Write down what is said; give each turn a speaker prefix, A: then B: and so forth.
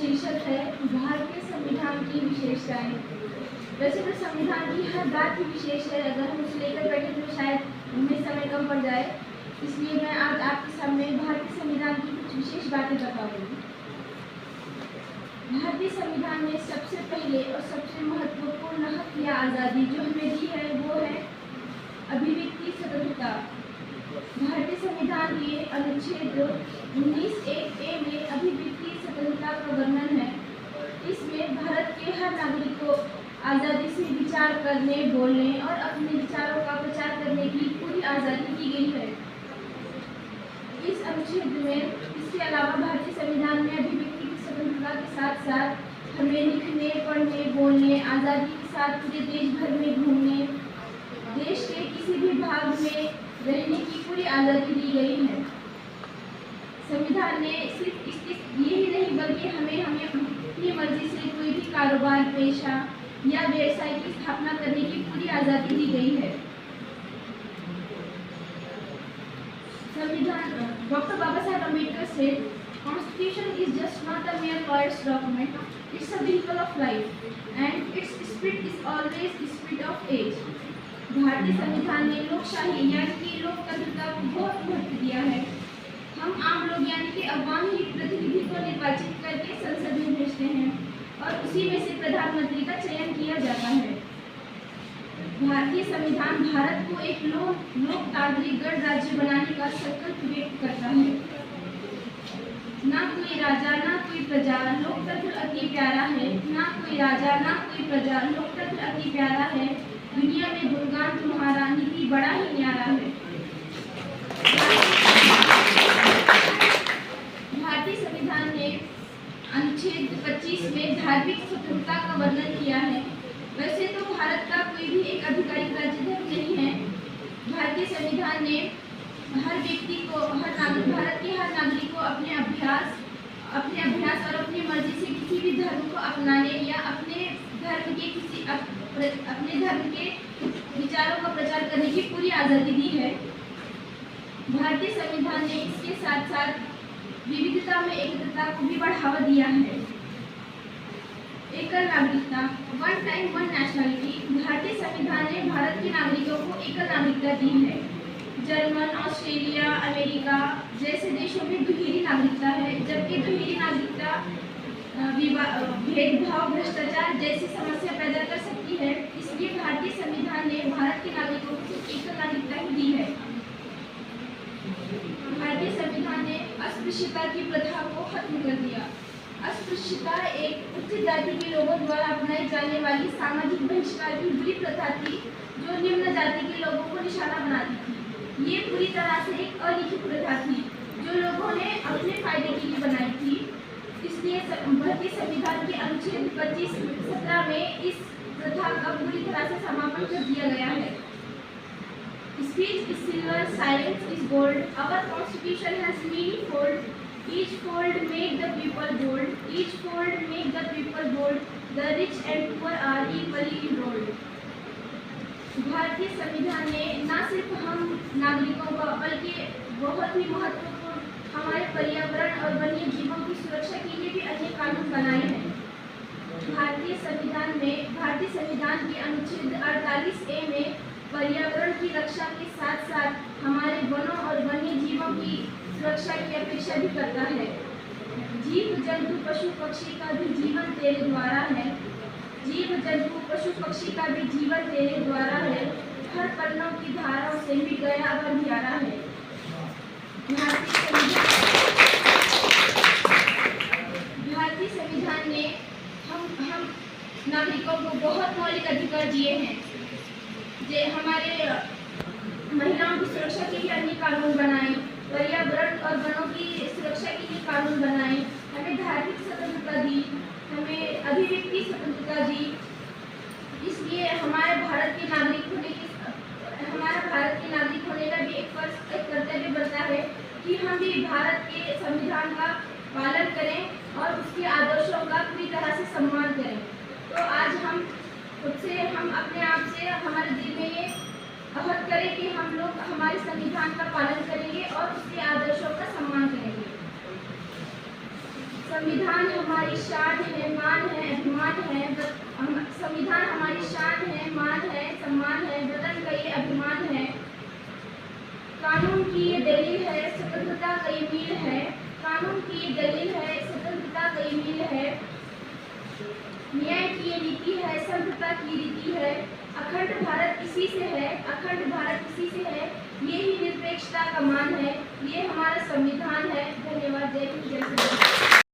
A: शीर्षक है भारतीय संविधान की विशेषताएं। वैसे तो संविधान की हर बात ही विशेष है, अगर हम उसे लेकर बैठे तो शायद हमें समय कम पड़ जाए। इसलिए मैं आज आपके सामने भारतीय संविधान की कुछ विशेष बातें बताऊंगी। भारतीय संविधान में सबसे पहले और सबसे महत्वपूर्ण हक या आज़ादी जो हमें दी है वो है अभिव्यक्ति स्वतंत्रता। भारतीय संविधान के अनुच्छेद 19(1)(a) में अभिव्यक्ति स्वतंत्रता का वर्णन है। इसमें भारत के हर नागरिक को आज़ादी से विचार करने, बोलने और अपने विचारों का प्रचार करने की पूरी आज़ादी दी गई है। इस अनुच्छेद में इसके अलावा भारतीय संविधान में अभिव्यक्ति की स्वतंत्रता के साथ साथ हमें लिखने, पढ़ने, बोलने, आज़ादी के साथ पूरे देश भर में घूमने, देश के किसी भी भाग में रहने की पूरी आज़ादी दी गई है। संविधान ने सिर्फ यही नहीं बल्कि हमें अपनी मर्जी से कोई भी कारोबार, पेशा या व्यवसाय की स्थापना करने की पूरी आज़ादी दी गई है। संविधान डॉक्टर बाबा साहेब अम्बेडकर से Constitution is just not a mere lawyer's document, it's a vehicle of life and its spirit is always the spirit of age. भारतीय संविधान ने लोकशाही यानी कि लोकतंत्रता को बहुत महत्व दिया है। हम आम लोग यानी कि अवाम ही प्रतिनिधि को निर्वाचित करके संसद में भेजते हैं और उसी में से प्रधानमंत्री का चयन किया जाता है। भारतीय संविधान भारत को एक लोकतांत्रिक गणराज्य बनाने का संकल्प व्यक्त करता है। ना कोई राजा ना कोई प्रजा, लोकतंत्र अति प्यारा है। ना कोई राजा ना कोई प्रजा, लोकतंत्र अति प्यारा है। दुनिया में गुणगान तुम्हारा, नीति बड़ा ही न्यारा है। भारतीय संविधान ने अनुच्छेद 25 में धार्मिक स्वतंत्रता का वर्णन किया है। वैसे तो भारत का कोई भी एक आधिकारिक राज्य धर्म नहीं है। भारतीय संविधान ने हर व्यक्ति को, भारत के हर नागरिक को अपने अभ्यास और अपनी मर्जी से किसी भी धर्म को अपनाने या अपने धर्म के विचारों का प्रचार करने की पूरी आज़ादी दी है। भारतीय संविधान ने इसके साथ साथ विविधता में एकता को भी बढ़ावा दिया है। एकल नागरिकता, वन टाइम वन नेशनलिटी। भारतीय संविधान ने भारत के नागरिकों को एकल नागरिकता दी है। जर्मन, ऑस्ट्रेलिया, अमेरिका जैसे देशों में दुहेरी नागरिकता है, जबकि दुहेरी नागरिकता भेदभाव, भ्रष्टाचार जैसी समस्या पैदा कर सकती है। इसलिए भारतीय संविधान ने भारत के नागरिकों को सिर्फ एकल नागरिकता ही दी है। भारतीय संविधान ने अस्पृश्यता की प्रथा को खत्म कर दिया। अस्पृश्यता एक उच्च जाति के लोगों द्वारा अपनाई जाने वाली सामाजिक बहिष्कार की बुरी प्रथा थी जो निम्न जाति के लोगों को निशाना बनाती थी। ये पूरी तरह से एक अलिखित प्रथा थी जो लोगों ने अपने फायदे के लिए बनाई थी। इसलिए भारतीय संविधान के अनुच्छेद 25-17 में इस प्रथा का पूरी तरह से समापन कर दिया गया है। Speech is silver, silence is gold. Our constitution has many folds. Each fold make the people bold. Each fold make the people bold. The rich and poor are equally enrolled. भारतीय संविधान ने न सिर्फ हम नागरिकों को बल्कि बहुत ही महत्वपूर्ण हमारे पर्यावरण और वन्य जीवों की सुरक्षा के लिए भी अन्य कानून बनाए हैं। भारतीय संविधान के अनुच्छेद 48(a) में पर्यावरण की रक्षा के साथ साथ हमारे वनों और वन्य जीवों की सुरक्षा की अपेक्षा भी करता है। जीव जंतु पशु पक्षी का भी जीवन तेरे द्वारा है। जीव जंतु पशु पक्षी का भी जीवन तेरे द्वारा है। हर पन्नों की धाराओं से मिट गया अब अंधियारा है। भारतीय संविधान ने हम नागरिकों को बहुत मौलिक अधिकार दिए हैं। हमारे महिलाओं की सुरक्षा के लिए अन्य कानून बनाए, पर्यावरण और वनों की सुरक्षा के लिए कानून बनाए, हमें धार्मिक स्वतंत्रता दी, हमें अभिव्यक्ति स्वतंत्रता दी। इसलिए हमारे भारत के नागरिक होने का भी एक कर्तव्य बनता है कि हम भी भारत के संविधान का पालन करें और उसके आदर्शों का पूरी तरह से सम्मान करें। तो आज हम अपने आप से हमारे दिल में ये अहद करें कि हम लोग हमारे संविधान का पालन करेंगे और उसके आदर्शों का सम्मान करेंगे। संविधान हमारी शान है, मान है, अभिमान है। संविधान हमारी शान है, मान है, सम्मान है, वतन का ये अभिमान है। कानून की ये दलील है, स्वतंत्रता का ये मील है। कानून की ये दलील है, स्वतंत्रता का ये मील है। न्याय की ये नीति है, संप्रभुता की रीति है। अखंड भारत इसी से है, अखंड भारत इसी से है। ये ही निरपेक्षता का मान है, ये हमारा संविधान है। धन्यवाद। जय हिंद, जय भारत।